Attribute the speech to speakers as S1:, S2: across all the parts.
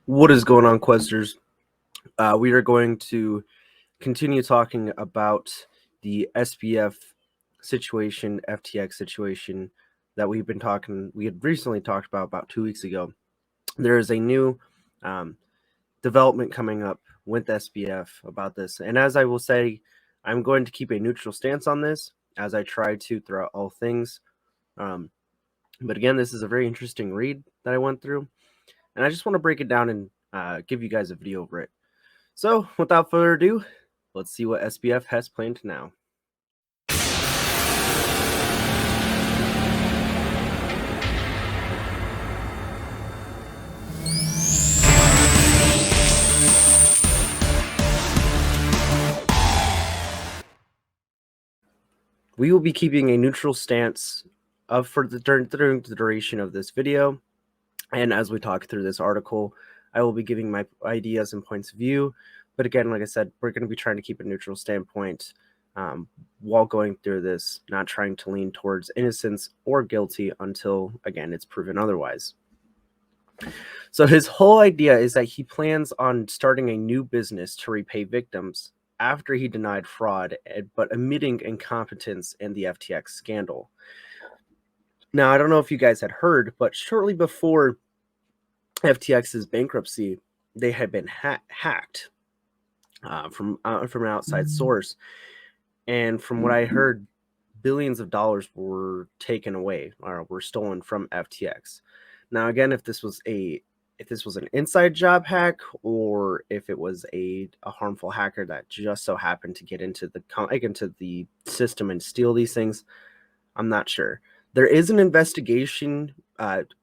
S1: What is going on, Questers? We are going to continue talking about the SBF situation, FTX situation that we had recently talked about 2 weeks ago. There is a new development coming up with SBF about this. And as I will say, I'm going to keep a neutral stance on this as I try to throughout all things. But again, this is a very interesting read that I went through. And I just want to break it down and give you guys a video over it. So, without further ado, let's see what SBF has planned now. We will be keeping a neutral stance during the duration of this video. And as we talk through this article, I will be giving my ideas and points of view. But again, like I said, we're going to be trying to keep a neutral standpoint while going through this, not trying to lean towards innocence or guilty until, again, it's proven otherwise. So his whole idea is that he plans on starting a new business to repay victims after he denied fraud, but admitting incompetence in the FTX scandal. Now, I don't know if you guys had heard, but shortly before FTX's bankruptcy, they had been hacked from an outside source. And from what I heard, billions of dollars were taken away or were stolen from FTX. Now, again, if this was an inside job hack or if it was a harmful hacker that just so happened to get into the system and steal these things, I'm not sure. There is an investigation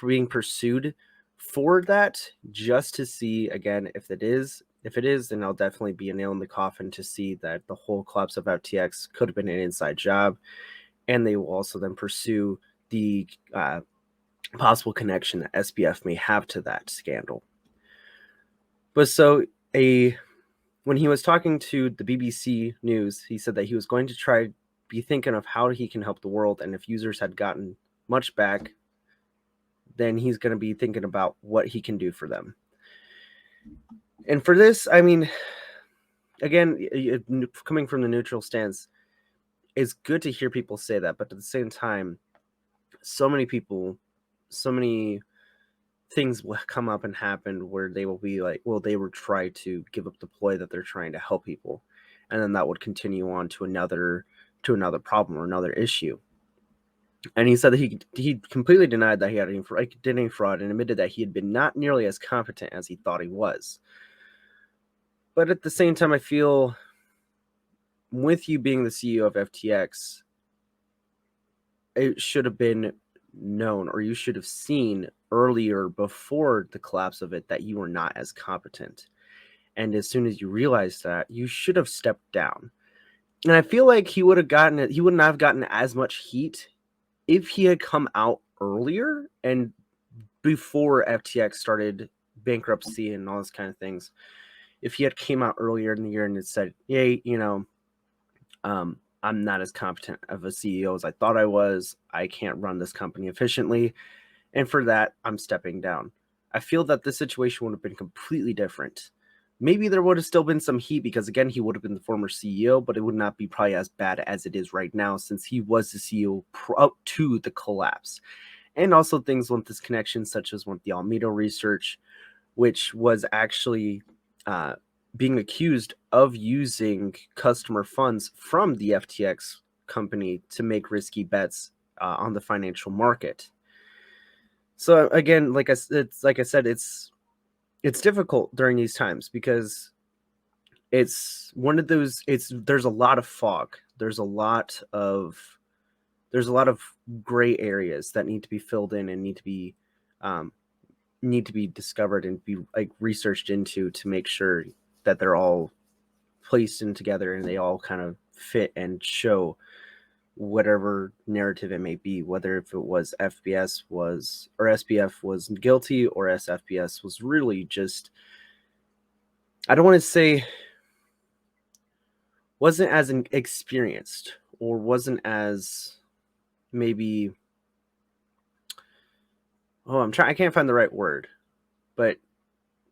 S1: being pursued for that, just to see again if it is. If it is, then I'll definitely be a nail in the coffin to see that the whole collapse of FTX could have been an inside job, and they will also then pursue the possible connection that SBF may have to that scandal. But so when he was talking to the BBC News, he said that he was going to be thinking of how he can help the world, and if users had gotten much back, then he's going to be thinking about what he can do for them. And for this, I mean, again, coming from the neutral stance, it's good to hear people say that, but at the same time, so many things will come up and happen where they will be like, well, they will try to give up the ploy that they're trying to help people, and then that would continue on to another problem or another issue. And he said that he completely denied that he had did any fraud and admitted that he had been not nearly as competent as he thought he was. But at the same time, I feel with you being the CEO of FTX, it should have been known, or you should have seen earlier before the collapse of it, that you were not as competent. And as soon as you realized that, you should have stepped down. And I feel like he wouldn't have gotten as much heat if he had come out earlier and before FTX started bankruptcy and all those kind of things. If he had came out earlier in the year and had said, hey, I'm not as competent of a CEO as I thought I was. I can't run this company efficiently. And for that, I'm stepping down. I feel that this situation would have been completely different. Maybe there would have still been some heat because, again, he would have been the former CEO, but it would not be probably as bad as it is right now since he was the CEO up to the collapse. And also things with this connection, such as with the Alameda research, which was actually being accused of using customer funds from the FTX company to make risky bets on the financial market. So again, like I said, it's difficult during these times because it's one of those. There's a lot of fog. There's a lot of gray areas that need to be filled in and need to be discovered and be researched into to make sure that they're all placed in together and they all kind of fit and show whatever narrative it may be, whether if it was SBF was guilty or SFBS was really just, I don't want to say wasn't as experienced or wasn't as maybe, I can't find the right word, but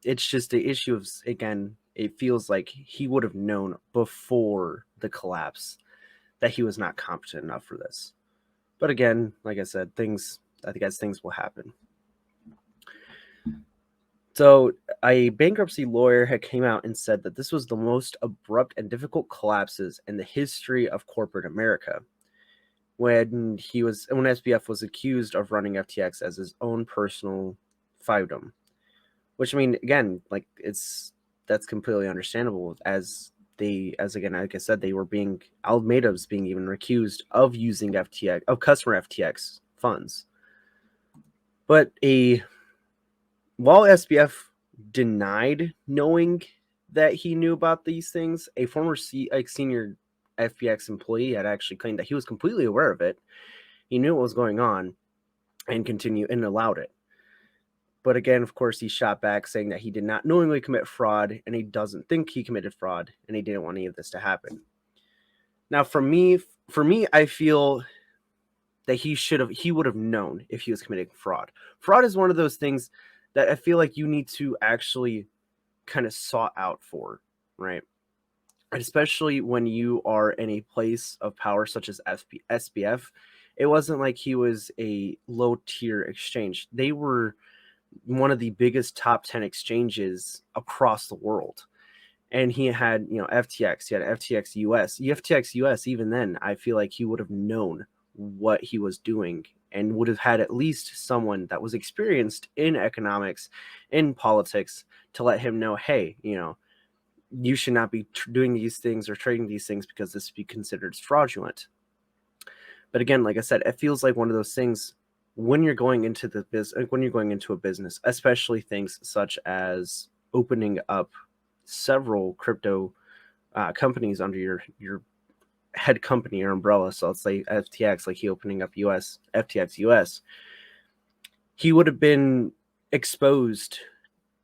S1: It's just the issue of, again, it feels like he would have known before the collapse that he was not competent enough for this. But again, like I said, I guess things will happen. So a bankruptcy lawyer had came out and said that this was the most abrupt and difficult collapses in the history of corporate America. When SBF was accused of running FTX as his own personal fiefdom, which, I mean, again, like, that's completely understandable, as again, like I said, they were being, Almeida's being even accused of using customer FTX funds. But while SBF denied knowing that he knew about these things, a former senior FTX employee had actually claimed that he was completely aware of it. He knew what was going on and allowed it. But again, of course, he shot back saying that he did not knowingly commit fraud, and he doesn't think he committed fraud, and he didn't want any of this to happen. Now, for me, I feel that he would have known if he was committing fraud. Fraud is one of those things that I feel like you need to actually kind of sought out for, right? Especially when you are in a place of power such as SBF. It wasn't like he was a low tier exchange. They were one of the biggest top 10 exchanges across the world. And he had, FTX, he had FTX US. FTX US, even then, I feel like he would have known what he was doing and would have had at least someone that was experienced in economics, in politics, to let him know, hey, you should not be doing these things or trading these things because this would be considered fraudulent. But again, like I said, it feels like one of those things when you're going into a business, especially things such as opening up several crypto companies under your head company or umbrella. So let's say FTX, like he opening up FTX US, he would have been exposed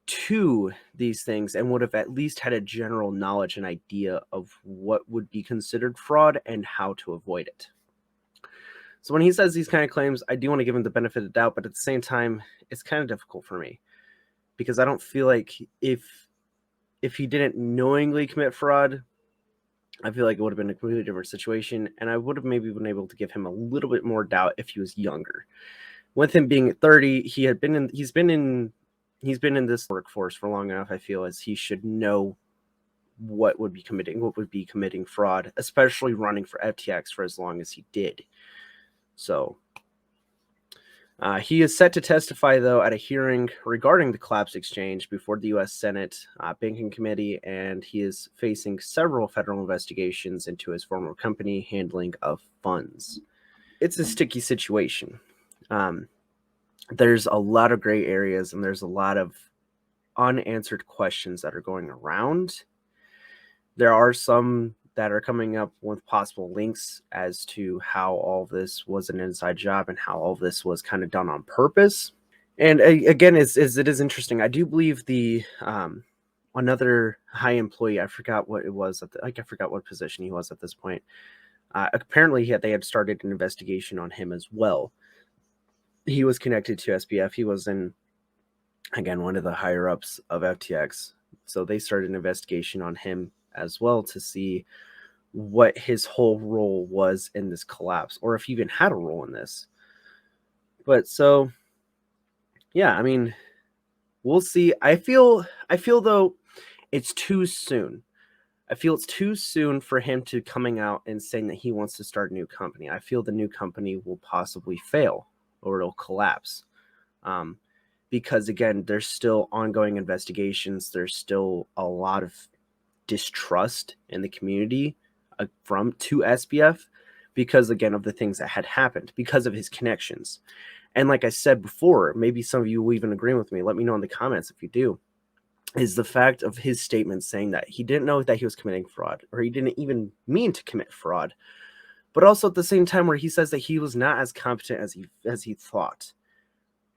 S1: to these things and would have at least had a general knowledge and idea of what would be considered fraud and how to avoid it. So when he says these kind of claims, I do want to give him the benefit of the doubt, but at the same time, it's kind of difficult for me because I don't feel like if he didn't knowingly commit fraud, I feel like it would have been a completely different situation, and I would have maybe been able to give him a little bit more doubt if he was younger. With him being 30, he's been in this workforce for long enough, I feel, as he should know what would be committing fraud, especially running for FTX for as long as he did. So he is set to testify, though, at a hearing regarding the collapse exchange before the U.S. Senate Banking Committee, and he is facing several federal investigations into his former company handling of funds. It's a sticky situation. There's a lot of gray areas, and there's a lot of unanswered questions that are going around. There are some that are coming up with possible links as to how all this was an inside job and how all this was kind of done on purpose. And again, it is interesting. I do believe the another high employee, I forgot what it was, I forgot what position he was at this point. Apparently, they had started an investigation on him as well. He was connected to SBF. He was again, one of the higher ups of FTX. So they started an investigation on him as well to see what his whole role was in this collapse, or if he even had a role in this. But so, yeah, I mean, we'll see. I feel though it's too soon. I feel it's too soon for him to coming out and saying that he wants to start a new company. I feel the new company will possibly fail or it'll collapse. Because again, there's still ongoing investigations. There's still a lot of distrust in the community to SBF because, again, of the things that had happened, because of his connections. And like I said before, maybe some of you will even agree with me. Let me know in the comments if you do. Is the fact of his statement saying that he didn't know that he was committing fraud, or he didn't even mean to commit fraud, but also at the same time where he says that he was not as competent as he thought.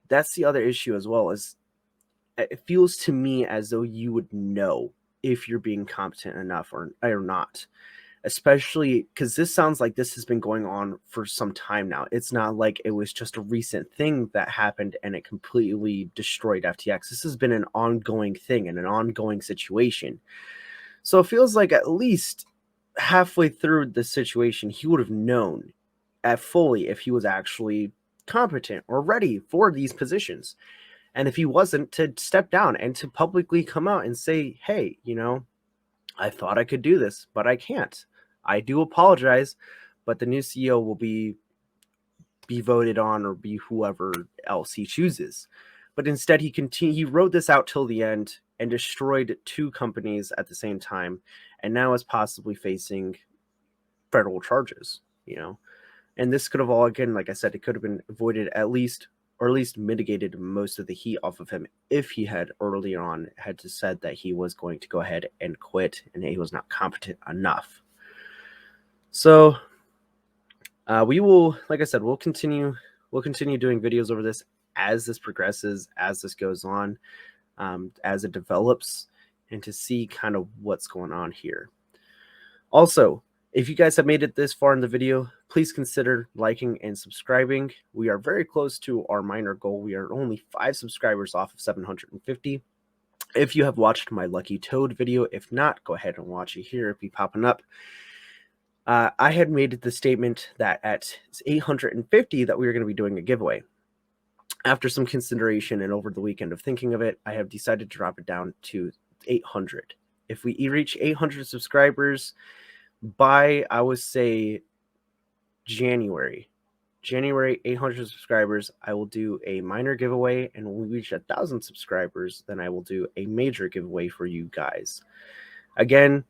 S1: That's the other issue as well. Is it feels to me as though you would know if you're being competent enough or not. especially because this sounds like this has been going on for some time now. It's not like it was just a recent thing that happened and it completely destroyed FTX. This has been an ongoing thing and an ongoing situation. So it feels like at least halfway through the situation, he would have known at fully if he was actually competent or ready for these positions. And if he wasn't, to step down and to publicly come out and say, hey, I thought I could do this, but I can't. I do apologize, but the new CEO will be voted on or be whoever else he chooses. But instead, he wrote this out till the end and destroyed two companies at the same time, and now is possibly facing federal charges. And this could have all, again, like I said, it could have been avoided at least mitigated most of the heat off of him if he had early on had said that he was going to go ahead and quit and he was not competent enough. So we will, like I said, we'll continue doing videos over this as this progresses, as this goes on, as it develops, and to see kind of what's going on here. Also, if you guys have made it this far in the video, please consider liking and subscribing. We are very close to our minor goal. We are only 5 subscribers off of 750. If you have watched my Lucky Toad video, if not, go ahead and watch it here. It'll be popping up. I had made the statement that at 850 that we were going to be doing a giveaway. After some consideration and over the weekend of thinking of it, I have decided to drop it down to 800. If we reach 800 subscribers by, I would say, January 800 subscribers, I will do a minor giveaway, and when we reach 1,000 subscribers, then I will do a major giveaway for you guys. Again,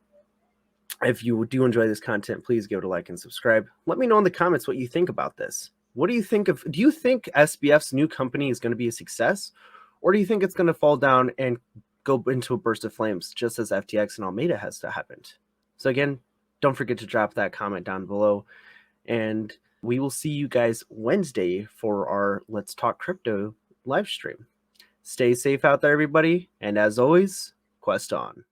S1: if you do enjoy this content, please give it a like and subscribe. Let me know in the comments what you think about this. What do you think do you think SBF's new company is going to be a success, or do you think it's going to fall down and go into a burst of flames just as FTX and Alameda has happened? So again, don't forget to drop that comment down below, and we will see you guys Wednesday for our Let's Talk Crypto live stream. Stay safe out there, everybody, and as always, quest on.